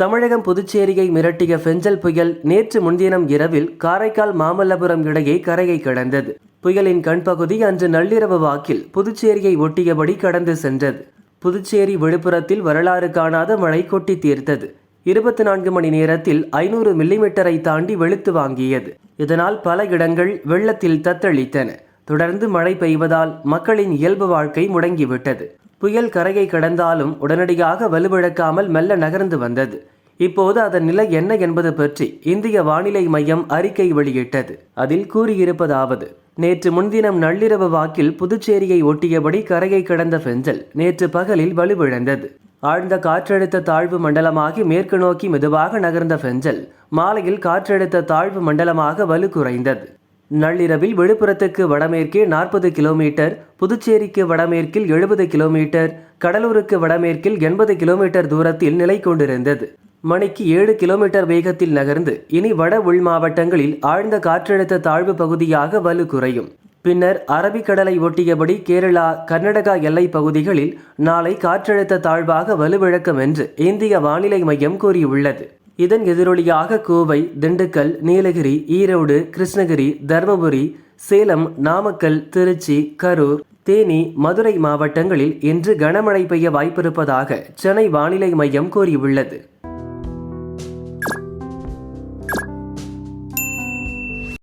தமிழகம் புதுச்சேரியை மிரட்டிய பெஞ்சல் புயல் நேற்று முன்தினம் இரவில் காரைக்கால் மாமல்லபுரம் இடையே கரையை கடந்தது. புயலின் கண்பகுதி அன்று நள்ளிரவு வாக்கில் புதுச்சேரியை ஒட்டியபடி கடந்து சென்றது. புதுச்சேரி விழுப்புரத்தில் வரலாறு காணாத மழை கொட்டி தீர்த்தது. 24 மணி நேரத்தில் 500 மில்லிமீட்டரை தாண்டி வெளுத்து வாங்கியது. இதனால் பல இடங்கள் வெள்ளத்தில் தத்தளித்தன. தொடர்ந்து மழை பெய்வதால் மக்களின் இயல்பு வாழ்க்கை முடங்கிவிட்டது. புயல் கரையை கடந்தாலும் உடனடியாக வலுவிழக்காமல் மெல்ல நகர்ந்து வந்தது. இப்போது அதன் நிலை என்ன என்பது பற்றி இந்திய வானிலை மையம் அறிக்கை வெளியிட்டது. அதில் கூறியிருப்பதாவது: நேற்று முன்தினம் நள்ளிரவு வாக்கில் புதுச்சேரியை ஒட்டியபடி கரையை கடந்த பெஞ்சல் நேற்று பகலில் வலுவிழந்தது. ஆழ்ந்த காற்றழுத்த தாழ்வு மண்டலமாகி மேற்கு நோக்கி மெதுவாக நகர்ந்த பெஞ்சல் மாலையில் காற்றழுத்த தாழ்வு மண்டலமாக வலு குறைந்தது. நள்ளிரவில் விழுப்புரத்துக்கு வடமேற்கே 40 கிலோமீட்டர், புதுச்சேரிக்கு வடமேற்கில் 70 கிலோமீட்டர், கடலூருக்கு வடமேற்கில் 80 கிலோமீட்டர் தூரத்தில் நிலை கொண்டிருந்தது. மணிக்கு 7 கிலோமீட்டர் வேகத்தில் நகர்ந்து இனி வட உள் மாவட்டங்களில் ஆழ்ந்த காற்றழுத்த தாழ்வு பகுதியாக வலு குறையும். பின்னர் அரபிக்கடலை ஒட்டியபடி கேரளா, கர்நாடகா எல்லை பகுதிகளில் நாளை காற்றழுத்த தாழ்வாக வலுவிழக்கும் என்று இந்திய வானிலை மையம் கூறியுள்ளது. இதன் எதிரொலியாக கோவை, திண்டுக்கல், நீலகிரி, ஈரோடு, கிருஷ்ணகிரி, தருமபுரி, சேலம், நாமக்கல், திருச்சி, கரூர், தேனி, மதுரை மாவட்டங்களில் இன்று கனமழை பெய்ய வாய்ப்பிருப்பதாக சென்னை வானிலை மையம் கூறியுள்ளது.